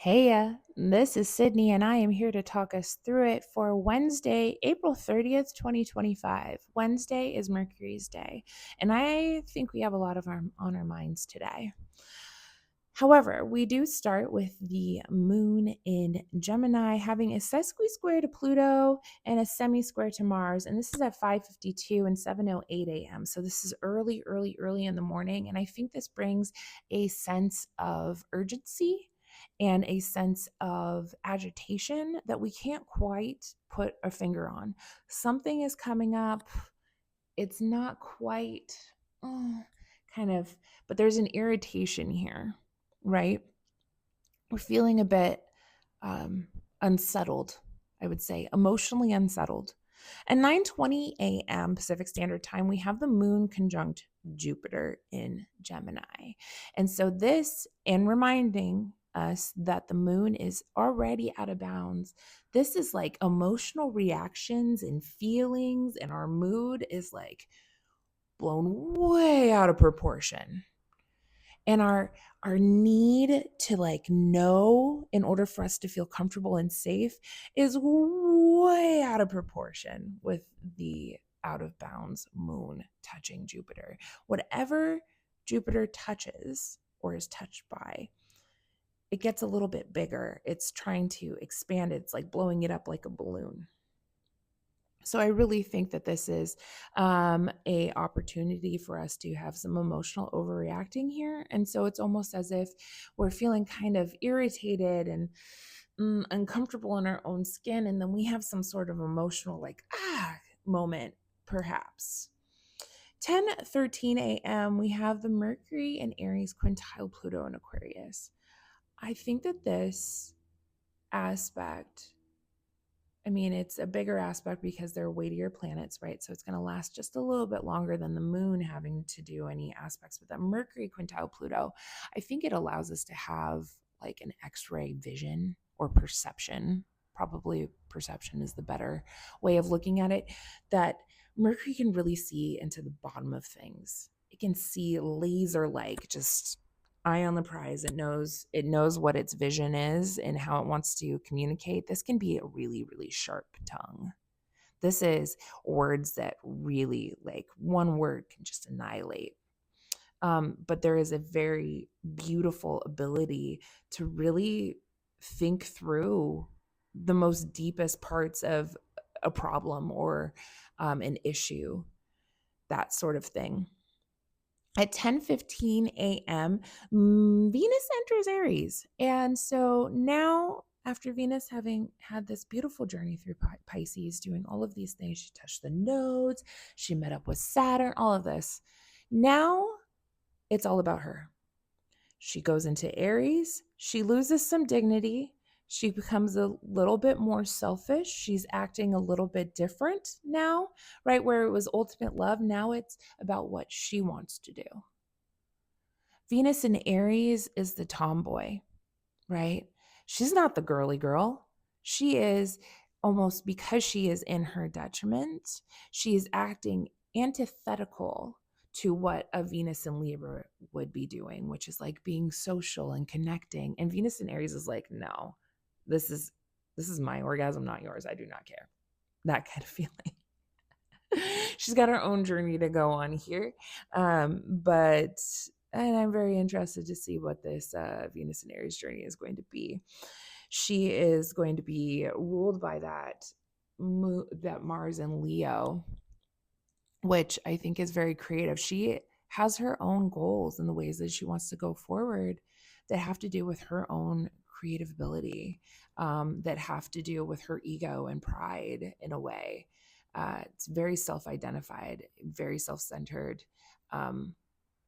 Heya, this is Sydney, and I am here to talk us through it for Wednesday, April 30th, 2025. Wednesday is Mercury's day, and I think we have a lot on our minds today. However, we do start with the moon in Gemini having a sesqui-square to Pluto and a semi-square to Mars, and this is at 5:52 and 7:08 a.m. So this is early, early, early in the morning, and I think this brings a sense of urgency and a sense of agitation that we can't quite put a finger on. Something is coming up. It's not quite oh, kind of, but there's an irritation here, right? We're feeling a bit um, unsettled, I would say, emotionally unsettled. At 9:20 a.m. Pacific Standard Time, we have the moon conjunct Jupiter in Gemini. And so this, and reminding us that the moon is already out of bounds, this is like emotional reactions and feelings, and our mood is like blown way out of proportion. And our need to like know in order for us to feel comfortable and safe is way out of proportion with the out of bounds moon touching Jupiter. Whatever Jupiter touches or is touched by, it gets a little bit bigger. It's trying to expand. It's like blowing it up like a balloon. So I really think that this is a opportunity for us to have some emotional overreacting here. And so it's almost as if we're feeling kind of irritated and uncomfortable in our own skin. And then we have some sort of emotional like, moment, perhaps. 10:13 a.m., we have the Mercury in Aries quintile Pluto in Aquarius. I think that this aspect, I mean, it's a bigger aspect because they're weightier planets, right? So it's going to last just a little bit longer than the moon having to do any aspects. But that Mercury quintile Pluto, I think it allows us to have like an X-ray vision or perception. Probably perception is the better way of looking at it. That Mercury can really see into the bottom of things. It can see laser like, just eye on the prize. It knows what its vision is and how it wants to communicate. This can be a really, really sharp tongue. This is words that really, like, one word can just annihilate. But there is a very beautiful ability to really think through the most deepest parts of a problem or an issue, that sort of thing. At 10:15 a.m., Venus enters Aries. And so now, after Venus having had this beautiful journey through Pisces, doing all of these things, she touched the nodes, she met up with Saturn, all of this. Now it's all about her. She goes into Aries, she loses some dignity, she becomes a little bit more selfish. She's acting a little bit different now, right? Where it was ultimate love, now it's about what she wants to do. Venus in Aries is the tomboy, right? She's not the girly girl. She is almost, because she is in her detriment, she is acting antithetical to what a Venus in Libra would be doing, which is like being social and connecting. And Venus in Aries is like, no, this is my orgasm, not yours. I do not care. That kind of feeling. She's got her own journey to go on here. But and I'm very interested to see what this Venus and Aries journey is going to be. She is going to be ruled by that Mars and Leo, which I think is very creative. She has her own goals and the ways that she wants to go forward that have to do with her own creative ability, that have to do with her ego and pride in a way. It's very self-identified, very self-centered. I'm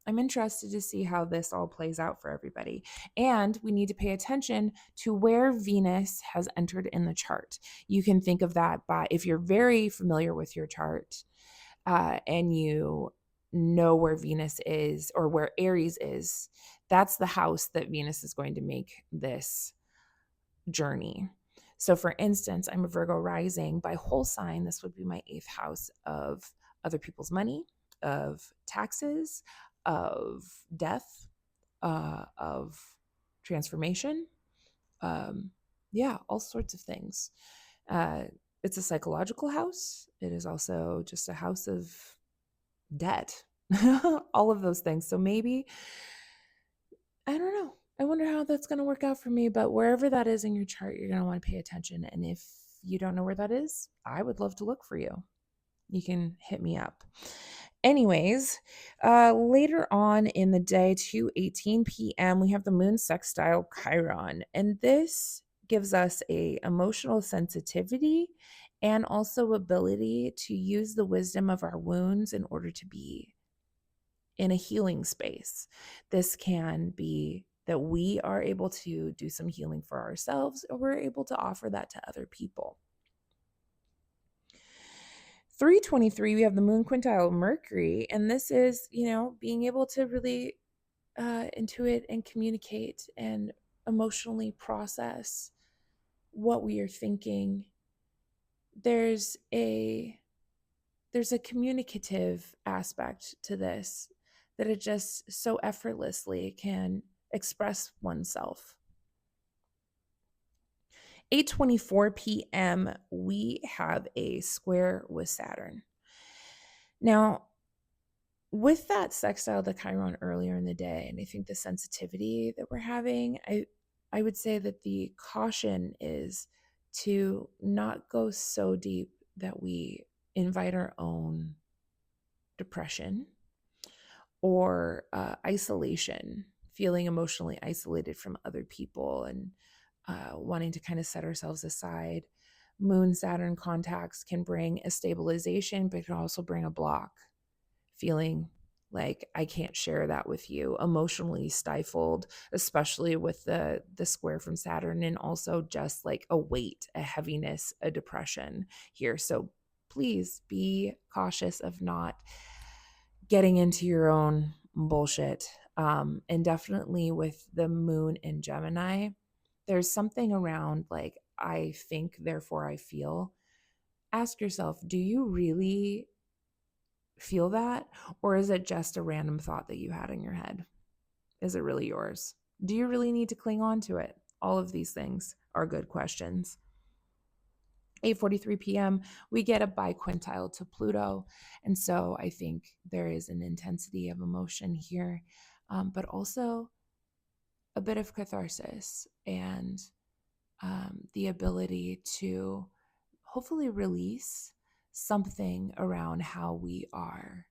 interested to see how this all plays out for everybody. And we need to pay attention to where Venus has entered in the chart. You can think of that by, if you're very familiar with your chart, and you know where Venus is or where Aries is, that's the house that Venus is going to make this journey. So for instance, I'm a Virgo rising. By whole sign, this would be my 8th house of other people's money, of taxes, of death, of transformation, Yeah, all sorts of things. Uh, it's a psychological house. It is also just a house of debt, all of those things. So maybe, I don't know. I wonder how that's going to work out for me. But wherever that is in your chart, you're going to want to pay attention. And if you don't know where that is, I would love to look for you. You can hit me up. Anyways, later on in the day, 2:18 p.m., we have the moon sextile Chiron. And this gives us a emotional sensitivity and also ability to use the wisdom of our wounds in order to be in a healing space. This can be that we are able to do some healing for ourselves, or we're able to offer that to other people. 3:23, we have the moon quintile Mercury, and this is, being able to really intuit and communicate and emotionally process what we are thinking. There's a communicative aspect to this, that it just so effortlessly can express oneself. 8:24 p.m., we have a square with Saturn. Now, with that sextile to Chiron earlier in the day, and I think the sensitivity that we're having, I would say that the caution is to not go so deep that we invite our own depression or isolation, feeling emotionally isolated from other people, and wanting to kind of set ourselves aside. Moon Saturn contacts can bring a stabilization, but can also bring a block, feeling like I can't share that with you, emotionally stifled, especially with the square from Saturn, and also just like a weight, a heaviness, a depression here. So please be cautious of not getting into your own bullshit. And definitely with the moon in Gemini, there's something around like, I think, therefore I feel. Ask yourself, do you really feel that? Or is it just a random thought that you had in your head? Is it really yours? Do you really need to cling on to it? All of these things are good questions. 8:43 p.m., we get a biquintile to Pluto. And so I think there is an intensity of emotion here, but also a bit of catharsis and the ability to hopefully release something around how we are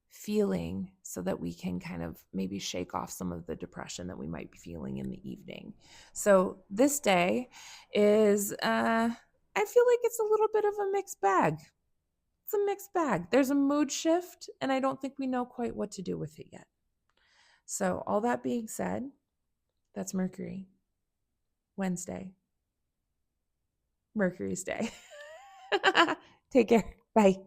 feeling, so that we can kind of maybe shake off some of the depression that we might be feeling in the evening. So this day is, I feel like it's a little bit of a mixed bag. It's a mixed bag. There's a mood shift, and I don't think we know quite what to do with it yet. So all that being said, that's Mercury. Wednesday. Mercury's day. Take care. Bye.